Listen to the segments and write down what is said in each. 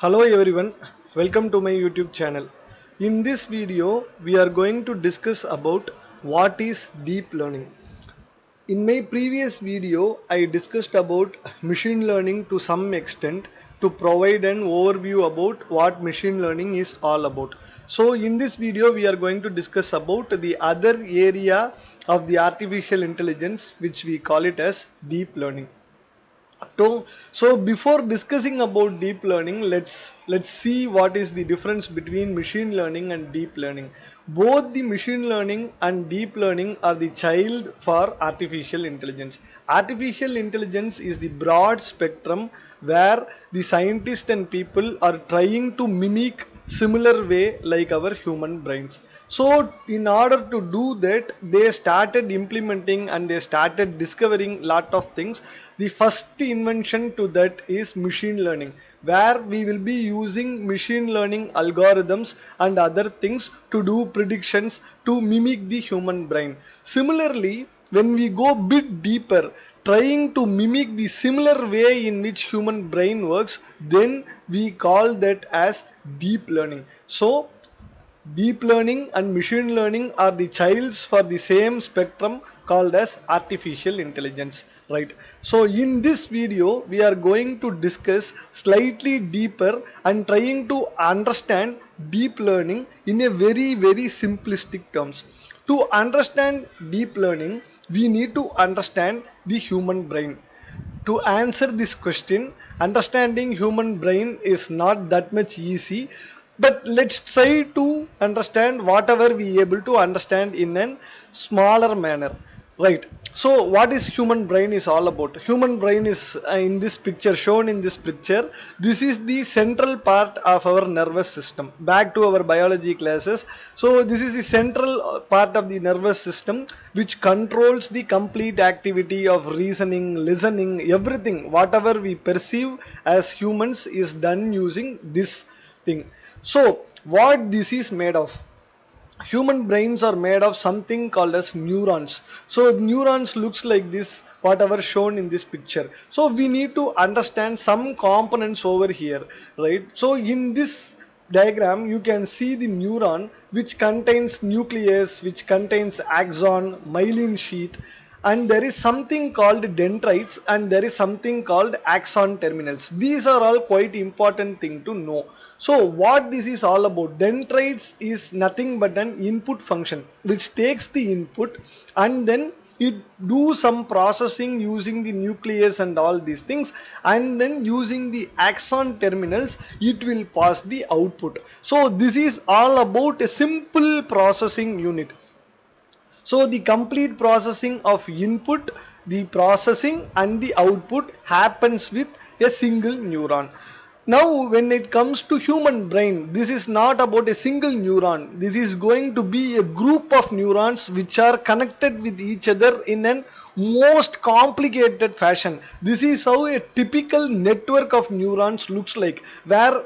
Hello everyone, welcome to my YouTube channel. In this video, we are going to discuss about what is deep learning. In my previous video, I discussed about machine learning to some extent to provide an overview about what machine learning is all about. So in this video, we are going to discuss about the other area of the artificial intelligence, which we call it as deep learning. So before discussing about deep learning, let's see what is the difference between machine learning and deep learning. Both the machine learning and deep learning are the child for artificial intelligence. Artificial intelligence is the broad spectrum where the scientists and people are trying to mimic similar way like our human brains. So in order to do that, they started implementing and they started discovering lot of things. The first invention to that is machine learning, where we will be using machine learning algorithms and other things to do predictions to mimic the human brain. Similarly, when we go bit deeper, trying to mimic the similar way in which human brain works, then we call that as deep learning. So deep learning and machine learning are the childs for the same spectrum called as artificial intelligence, right? So in this video we are going to discuss slightly deeper and trying to understand deep learning in a very simplistic terms. To understand deep learning, we need to understand the human brain. To answer this question, understanding human brain is not that much easy, but let's try to understand whatever we able to understand in a smaller manner, right? So what is human brain is all about? Human brain is in this picture, shown in this picture. This is the central part of our nervous system. Back to our biology classes. So this is the central part of the nervous system which controls the complete activity of reasoning, listening, everything whatever we perceive as humans is done using this thing. So what this is made of? Human brains are made of something called as neurons. So neurons looks like this, whatever shown in this picture. So we need to understand some components over here, right? So in this diagram you can see the neuron which contains nucleus, which contains axon, myelin sheath, and there is something called dendrites and there is something called axon terminals. These are all quite important thing to know. So what this is all about? Dendrites is nothing but an input function which takes the input and then it do some processing using the nucleus and all these things, and then using the axon terminals it will pass the output. So this is all about a simple processing unit. So the complete processing of input, the processing and the output happens with a single neuron. Now when it comes to human brain, this is not about a single neuron. This is going to be a group of neurons which are connected with each other in a most complicated fashion. This is how a typical network of neurons looks like, where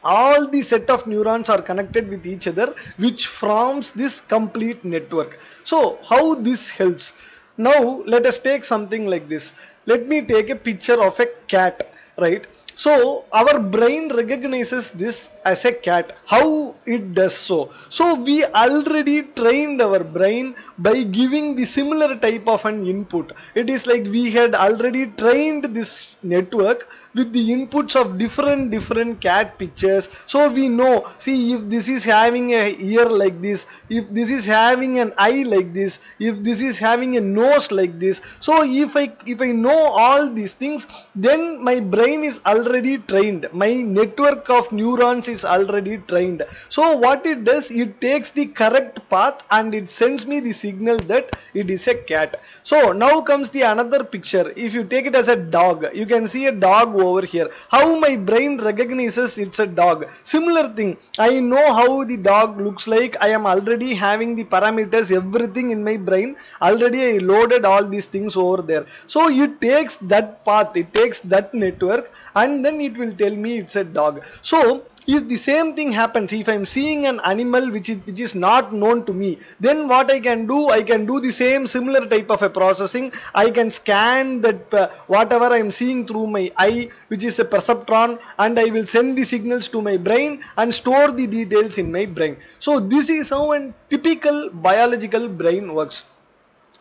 all the set of neurons are connected with each other, which forms this complete network. So how this helps? Now let us take something like this. Let me take a picture of a cat, right? So our brain recognizes this as a cat. How it does so? So we already trained our brain by giving the similar type of an input. It is like we had already trained this network with the inputs of different cat pictures. So we know, see, if this is having a ear like this, if this is having an eye like this, if this is having a nose like this. So if I know all these things, then my brain is already trained, my network of neurons is already trained. So what it does, it takes the correct path and it sends me the signal that it is a cat. So now comes the another picture. If you take it as a dog, you can see a dog over here. How my brain recognizes it's a dog? Similar thing, I know how the dog looks like. I am already having the parameters, everything in my brain. Already I loaded all these things over there. So it takes that path, it takes that network, and and then it will tell me it's a dog. So if the same thing happens, if I'm seeing an animal which is not known to me, then what I can do, I can do the same similar type of a processing. I can scan that whatever I'm seeing through my eye, which is a perceptron, and I will send the signals to my brain and store the details in my brain. So this is how a typical biological brain works.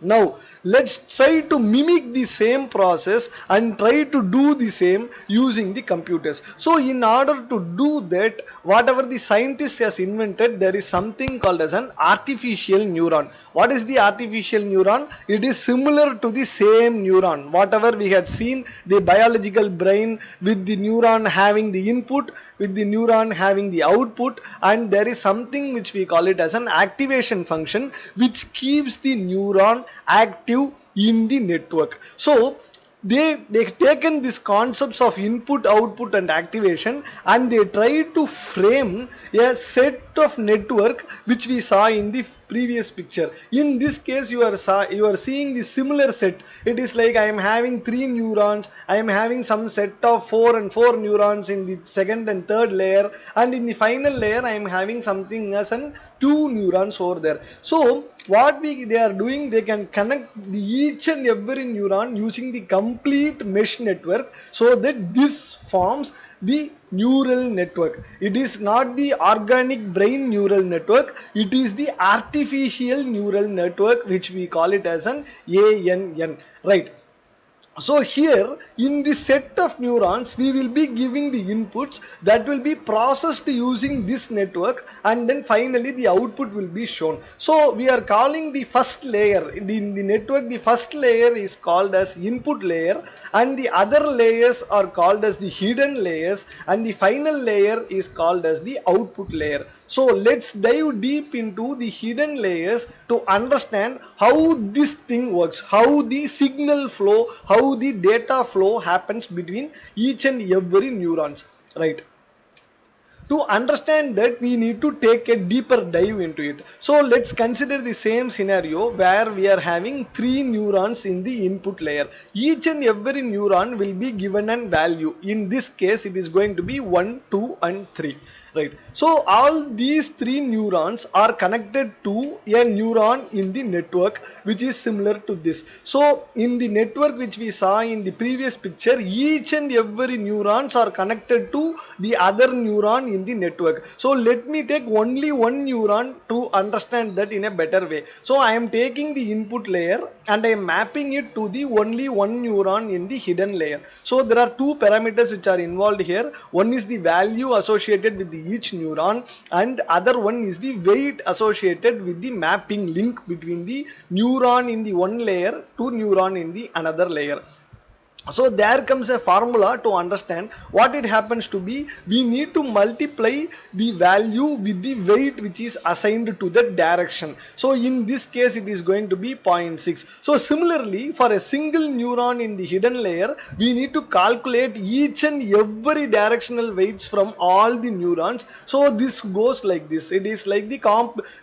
Now let's try to mimic the same process and try to do the same using the computers. So in order to do that, whatever the scientist has invented, there is something called as an artificial neuron. What is the artificial neuron? It is similar to the same neuron. Whatever we had seen, the biological brain with the neuron having the input, with the neuron having the output, and there is something which we call it as an activation function which keeps the neuron active in the network. So they've taken these concepts of input, output and activation, and they try to frame a set of network which we saw in the previous picture. In this case you are seeing the similar set. It is like I am having 3 neurons, I am having some set of 4 and 4 neurons in the second and third layer, and in the final layer I am having something as an 2 neurons over there. So what they are doing, they can connect each and every neuron using the complete mesh network, so that this forms the neural network. It is not the organic brain neural network, it is the artificial neural network which we call it as an ANN, right? So here in this set of neurons we will be giving the inputs that will be processed using this network, and then finally the output will be shown. So we are calling the first layer in the network, the first layer is called as input layer, and the other layers are called as the hidden layers, and the final layer is called as the output layer. So let's dive deep into the hidden layers to understand how this thing works, how the signal flow, how the data flow happens between each and every neurons, right? To understand that, we need to take a deeper dive into it. So let's consider the same scenario where we are having 3 neurons in the input layer. Each and every neuron will be given a value. In this case it is going to be 1, 2 and 3, right? So all these 3 neurons are connected to a neuron in the network which is similar to this. So in the network which we saw in the previous picture, each and every neurons are connected to the other neuron in the network. So let me take only one neuron to understand that in a better way. So I am taking the input layer and I am mapping it to the only one neuron in the hidden layer. So there are 2 parameters which are involved here. One is the value associated with each neuron, and other one is the weight associated with the mapping link between the neuron in the one layer to neuron in the another layer. So there comes a formula to understand what it happens to be. We need to multiply the value with the weight which is assigned to the direction. So in this case it is going to be 0.6. So similarly, for a single neuron in the hidden layer, we need to calculate each and every directional weights from all the neurons. So this goes like this. It is like the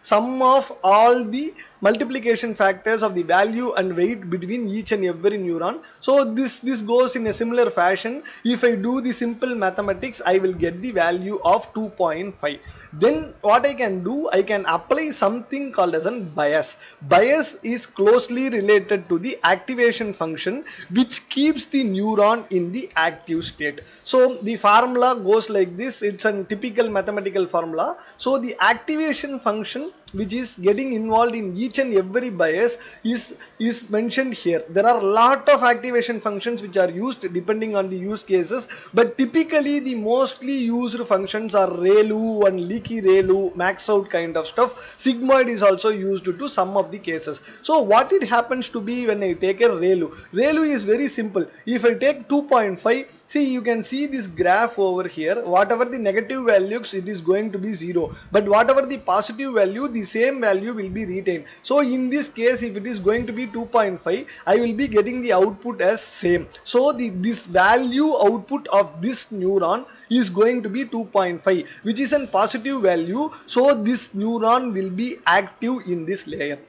sum of all the multiplication factors of the value and weight between each and every neuron. So this goes in a similar fashion. If I do the simple mathematics, I will get the value of 2.5. Then what I can do, I can apply something called as a bias. Bias is closely related to the activation function which keeps the neuron in the active state. So the formula goes like this. It's a typical mathematical formula. So the activation function which is getting involved in each and every bias is mentioned here. There are a lot of activation functions which are used depending on the use cases, but typically the mostly used functions are ReLU and leaky ReLU, max out kind of stuff. Sigmoid is also used to some of the cases. So what it happens to be when I take a ReLU? ReLU is very simple. If I take 2.5, see, you can see this graph over here. Whatever the negative values, it is going to be 0, but whatever the positive value, the same value will be retained. So in this case, if it is going to be 2.5, I will be getting the output as same. So this value output of this neuron is going to be 2.5, which is a positive value. So this neuron will be active in this layer.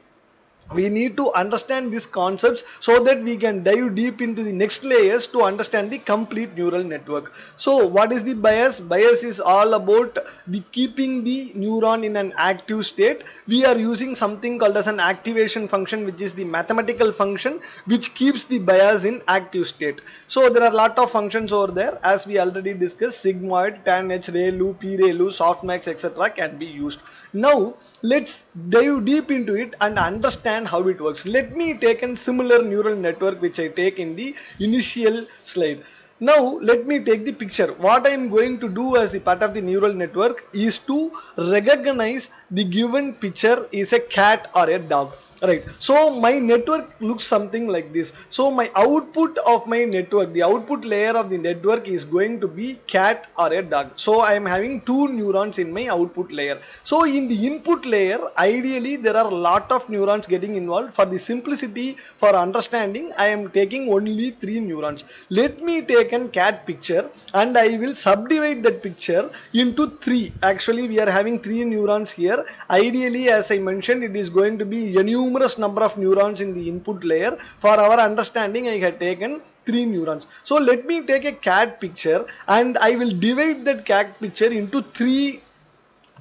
we need to understand these concepts so that we can dive deep into the next layers to understand the complete neural network. So what is the bias? Bias is all about the keeping the neuron in an active state. We are using something called as an activation function, which is the mathematical function which keeps the bias in active state. So there are a lot of functions over there, as we already discussed. Sigmoid, tan h, ReLU, p-ReLU, softmax, etc. can be used. Now let's dive deep into it and understand how it works. Let me take a similar neural network which I take in the initial slide. Now let me take the picture. What I am going to do as the part of the neural network is to recognize the given picture is a cat or a dog. Right, so my network looks something like this. So my output of my network, the output layer of the network, is going to be cat or a dog. So I am having two neurons in my output layer. So in the input layer, ideally there are a lot of neurons getting involved. For the simplicity for understanding, I am taking only 3 neurons. Let me take a cat picture and I will subdivide that picture into 3. Actually we are having 3 neurons here. Ideally, as I mentioned, it is going to be a numerous number of neurons in the input layer. For our understanding, I had taken 3 neurons. So let me take a cat picture and I will divide that cat picture into 3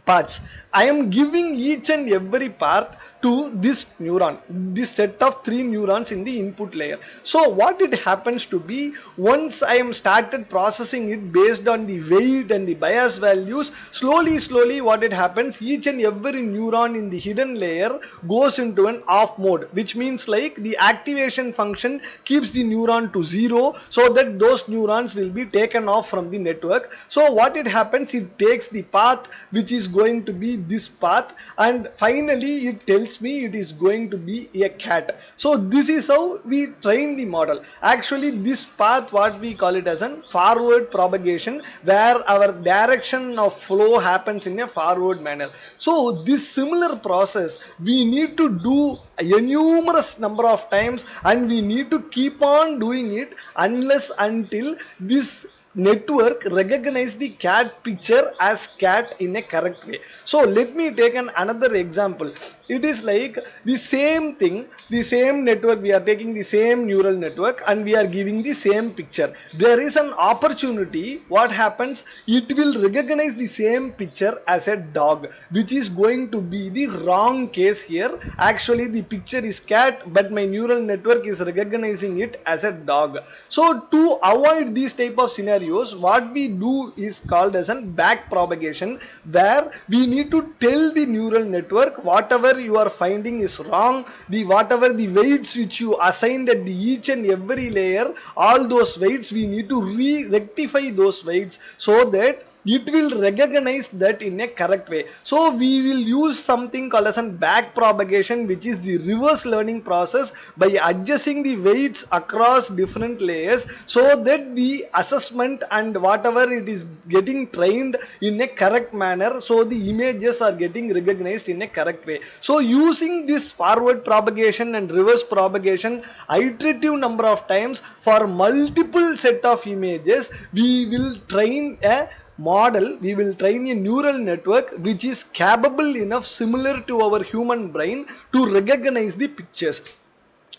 parts. I am giving each and every part to this neuron, this set of 3 neurons in the input layer. So what it happens to be, once I am started processing it based on the weight and the bias values, slowly what it happens, each and every neuron in the hidden layer goes into an off mode, which means like the activation function keeps the neuron to 0 so that those neurons will be taken off from the network. So what it happens, it takes the path which is going to be this path, and finally it tells me it is going to be a cat. So this is how we train the model. Actually this path, what we call it as a forward propagation, where our direction of flow happens in a forward manner. So this similar process we need to do a numerous number of times, and we need to keep on doing it unless until this network recognize the cat picture as cat in a correct way. So let me take another example. It is like the same thing, the same network, we are taking the same neural network and we are giving the same picture. There is an opportunity, what happens, it will recognize the same picture as a dog, which is going to be the wrong case here. Actually the picture is cat, but my neural network is recognizing it as a dog. So to avoid these type of scenarios, what we do is called as a back propagation, where we need to tell the neural network whatever you are finding is wrong, the whatever the weights which you assigned at the each and every layer, all those weights we need to rectify those weights so that it will recognize that in a correct way. So we will use something called as a back propagation, which is the reverse learning process, by adjusting the weights across different layers so that the assessment and whatever it is getting trained in a correct manner, so the images are getting recognized in a correct way. So using this forward propagation and reverse propagation iterative number of times for multiple set of images, we will train a model, we will train a neural network which is capable enough, similar to our human brain, to recognize the pictures.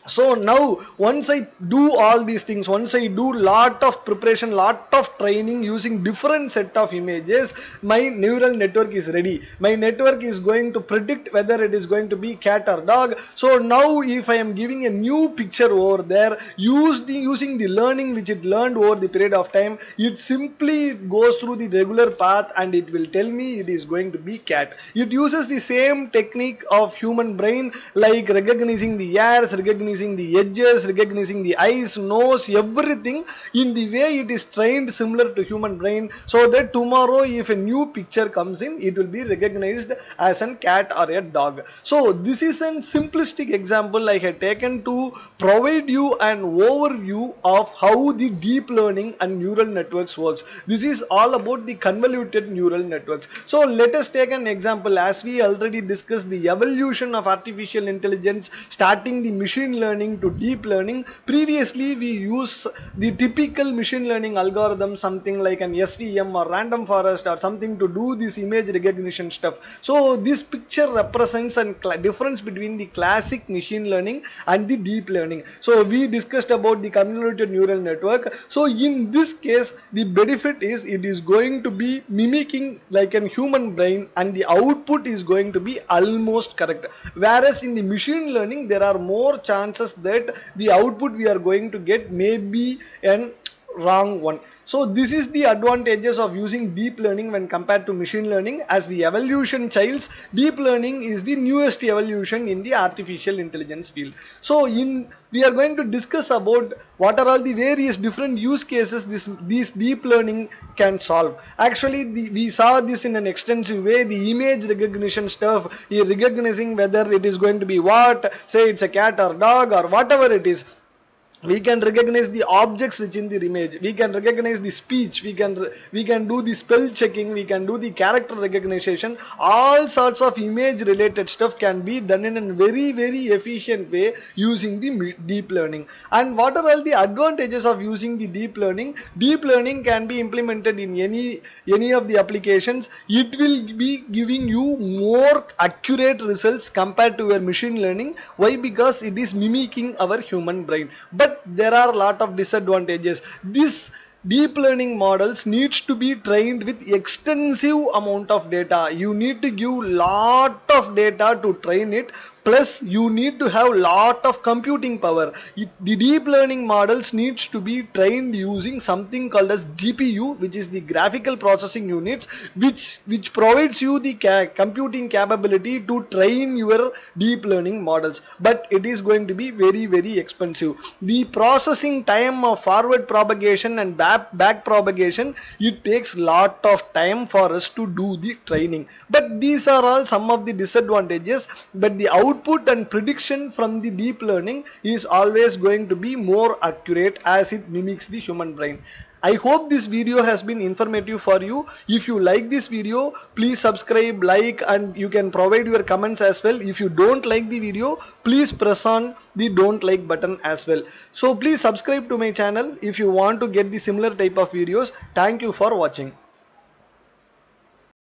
So now once I do all these things, once I do lot of preparation, lot of training using different set of images, my neural network is ready. My network is going to predict whether it is going to be cat or dog. So now if I am giving a new picture over there, using the learning which it learned over the period of time, it simply goes through the regular path and it will tell me it is going to be cat. It uses the same technique of human brain, like recognizing the ears, recognizing the edges, recognizing the eyes, nose, everything in the way it is trained similar to human brain, so that tomorrow if a new picture comes in, it will be recognized as a cat or a dog. So this is a simplistic example I have taken to provide you an overview of how the deep learning and neural networks works. This is all about the convoluted neural networks. So let us take an example. As we already discussed the evolution of artificial intelligence, starting the machine learning to deep learning, previously we use the typical machine learning algorithm, something like an SVM or random forest or something to do this image recognition stuff. So this picture represents a difference between the classic machine learning and the deep learning. So we discussed about the convoluted neural network. So in this case, the benefit is it is going to be mimicking like a human brain, and the output is going to be almost correct. Whereas in the machine learning, there are more chances that the output we are going to get may be an wrong one. So this is the advantages of using deep learning when compared to machine learning. As the evolution childs, deep learning is the newest evolution in the artificial intelligence field. So we are going to discuss about what are all the various different use cases this deep learning can solve. Actually we saw this in an extensive way. The image recognition stuff is recognizing whether it is going to be what, say it's a cat or dog or whatever it is. We can recognize the objects within the image, we can recognize the speech, we can do the spell checking, we can do the character recognition. All sorts of image related stuff can be done in a very efficient way using the deep learning. And what are all the advantages of using the deep learning? Deep learning can be implemented in any of the applications. It will be giving you more accurate results compared to your machine learning. Why? Because it is mimicking our human brain. But there are a lot of disadvantages. This deep learning models needs to be trained with extensive amount of data. You need to give lot of data to train it, plus you need to have lot of computing power. The deep learning models needs to be trained using something called as GPU, which is the graphical processing units, which provides you the computing capability to train your deep learning models. But it is going to be very expensive. The processing time of forward propagation and back propagation, it takes lot of time for us to do the training. But these are all some of the disadvantages. But the output and prediction from the deep learning is always going to be more accurate as it mimics the human brain. I hope this video has been informative for you. If you like this video, please subscribe, like, and you can provide your comments as well. If you don't like the video, please press on the don't like button as well. So please subscribe to my channel if you want to get the similar type of videos. Thank you for watching.